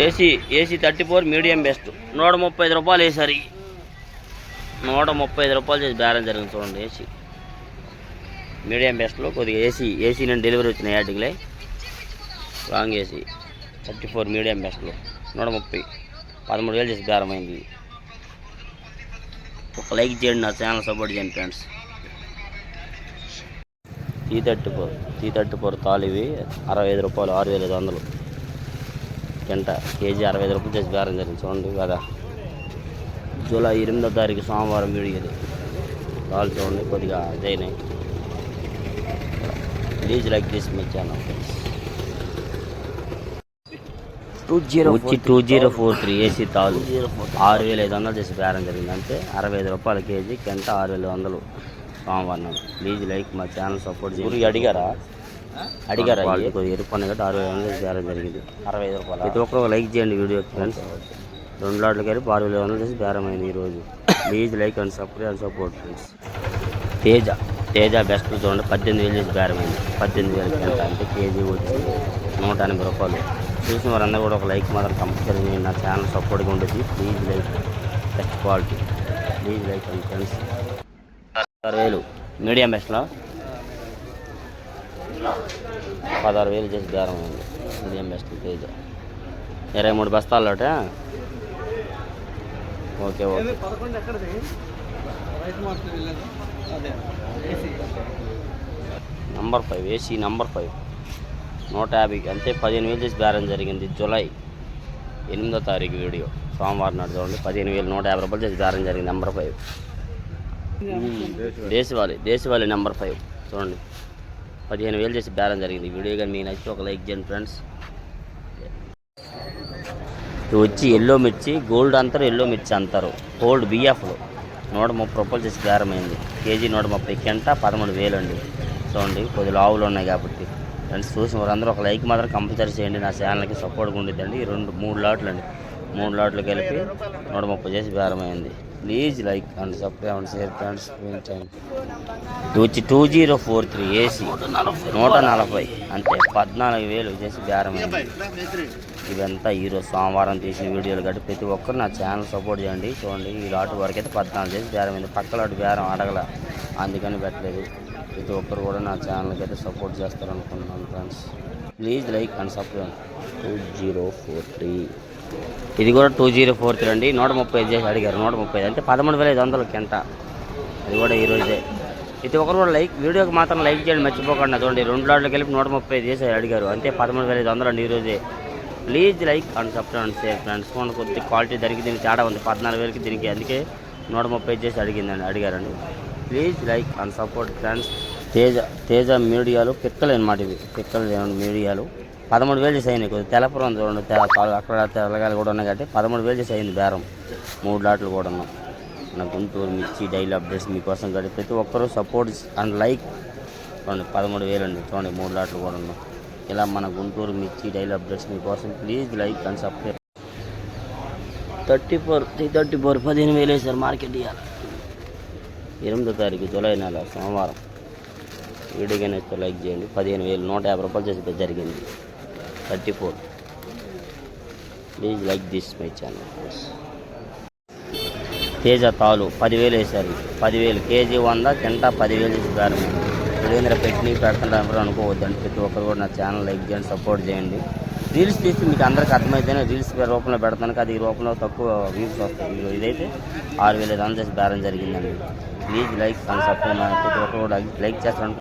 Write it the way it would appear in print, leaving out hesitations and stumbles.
AC AC 34 medium best 135 రూపాయలు వేసారు. 135 రూపాయలు చేసి బేరం జరిగింది. చూడండి ఏసీ మీడియం బెస్ట్లో కొద్దిగా ఏసీ నేను డెలివరీ వచ్చినాయి యాటికిలే. లాంగ్ ఏసీ 34 మీడియం బెస్ట్లో 130 13,000 చేసి బేరం అయింది. ఒక లైక్ చేయండి, నా ఛానల్ సపోర్ట్ చేయండి ఫ్రెండ్స్. T34 తాలు ఇవి 65 రూపాయలు 6,500 గంట కేజీ 65 రూపాయలు చేసి బేరం జరిగింది. చూడండి కదా, జూలై 8వ తారీఖు సోమవారం వీడియోది తాలు చూడండి కొద్దిగా అదైనాయి. ప్లీజ్ లైక్ చేసి మీ ఛానల్ ఫ్రెండ్స్. 2043 ఏసీ తాలు 6,500 చేసి బేరం జరిగింది. అంటే 65 రూపాయల కేజీ గంట 6,500 సోమవారం. ప్లీజ్ లైక్ మా ఛానల్ సపోర్ట్ చేసి. అడిగారా కొద్దిగా ఎరుపన్న గట్టి 6,500 చేసి బేరం జరిగింది. 65 రూపాయలు. ప్రతి ఒక్కరు లైక్ చేయండి వీడియో ఫ్రెండ్స్. 2 లాట్లకి వెళ్ళి 6,500 చేసి బేరం అయింది ఈరోజు. Please like and support friends. Teja best చూడండి 18,000 చేసి బేరం అయింది. 18,000 గంట అంటే కేజీ వచ్చి 180 రూపాయలు. చూసిన వారందరూ కూడా ఒక లైక్ మాత్రం కంపల్సరీ చేయండి, నా ఛానల్ సపోర్ట్గా ఉంటుంది. Please like, best quality. Please like and friends. 16,000 medium బెస్ట్లో 16,000 చేసి బేరం అయింది. మీడియం బెస్ట్ తేజ 23 బస్తాలట. ఓకే నంబర్ 5 ఏసీ నంబర్ 5 150 అంటే 15,000 చేసి బేరం జరిగింది. జూలై 8వ తారీఖు వీడియో సోమవారం నాడు చూడండి. 15,000 150 రూపాయలు చేసి బేరం జరిగింది. నంబర్ 5 దేశవాళీ నంబర్ 5 చూడండి 15,000 చేసి బేరం జరిగింది. వీడియో కానీ మీకు నచ్చితే ఒక లైక్ చేయండి ఫ్రెండ్స్. ఇది వచ్చి ఎల్లో మిర్చి, గోల్డ్ అంటారు, ఎల్లో మిర్చి అంటారు. గోల్డ్ బిఎఫ్లో 130 రూపాయలు చేసి బేరం అయింది. కేజీ 130 గంట 13,000 అండి. చూడండి కొద్ది లావులు ఉన్నాయి కాబట్టి ఫ్రెండ్స్. చూసిన వారందరూ ఒక లైక్ మాత్రం కంపల్సరీ చేయండి, నా ఛానల్కి సపోర్ట్గా ఉండిద్దండి. 3 లాట్లు అండి. 3 లాట్లు కలిపి 130 చేసి బేరం అయింది. Please like and subscribe and share friends. ఇది వచ్చి 2043 ఏసీ 140 అంటే 14,000 చేసి బేరం అయింది. ఇదంతా ఈరోజు సోమవారం తీసిన వీడియోలు కాబట్టి ప్రతి ఒక్కరు నా ఛానల్ సపోర్ట్ చేయండి. చూడండి ఈ లాటు వరకు అయితే 14 చేసి బేరం అయింది. పక్క లాటు బేరం అడగల, అందుకని పెట్టలేదు. ప్రతి ఒక్కరు కూడా నా ఛానల్కి అయితే సపోర్ట్ చేస్తారనుకుంటున్నాను friends. Please like and subscribe. 2043 ఇది కూడా 2043 అండి. 130 చేసి అడిగారు. 130 అంటే 13,500 గంట. అది కూడా ఈరోజే. ప్రతి ఒక్కరు కూడా వీడియోకి మాత్రం లైక్ చేయండి మర్చిపోకుండా. చూడండి 2 లాట్లకి కలిపి 130 చేసి అడిగారు. అంటే 13,500 అండి ఈరోజే. Please like and subscribe and share friends. కొద్ది క్వాలిటీ దానికి దీనికి తేడా ఉంది. 14,000కి దీనికి, అందుకే 130 చేసి అడిగారండి. Please like and support friends. Teja మీడియాలు పిక్కలు అనమాట. ఇవి పిక్కలు మీడియాలు 13,000 చేసి అయింది. కొద్దిగా తెలపురం చూడండి, అక్కడ తెల్లగాలు కూడా ఉన్నాయి కాబట్టి 13,000 చేసి అయింది బేరం. 3 లాట్లు కూడా ఉన్నాం. మన గుంటూరు మిర్చి డైలీ అప్డేట్స్ మీకోసం కాబట్టి ప్రతి ఒక్కరూ సపోర్ట్ అండ్ లైక్. చూడండి 13,000 అండి. చూడండి 3 లాట్లు కూడా ఉన్నాం. ఇలా మన గుంటూరు మిర్చి డైలీ అప్డేట్స్ మీకోసం ప్లీజ్ లైక్ అండ్ సబ్స్క్రైబ్. 34 15,000 వేసారు మార్కెట్ ఇవ్వాలి. 8వ తారీఖు జూలై నెల సోమవారం. వీడియోగా నచ్చితే లైక్ చేయండి. 15,000 150 రూపాయలు చేసి జరిగింది. 34 please like this my channel. Teja తాలు 10,000 వేసారు. 10,000 కేజీ 100 గంట 10,000 చేసి బేరం. వీడియో పెట్టి పెడుతుంటారు అనుకోవద్దండి. ప్రతి ఒక్కరు కూడా నా ఛానల్ లైక్ చేయండి, సపోర్ట్ చేయండి. రీల్స్ తీసి మీకు అందరికీ అర్థమైతేనే రీల్స్ రూపంలో పెడతాను. అది ఈ రూపంలో తక్కువ వ్యూస్ వస్తాయి. ఇదైతే 6,500 చేసి బేరం జరిగిందండి. Please like and subscribe. ప్రతి ఒక్కరు కూడా లైక్ చేస్తాను.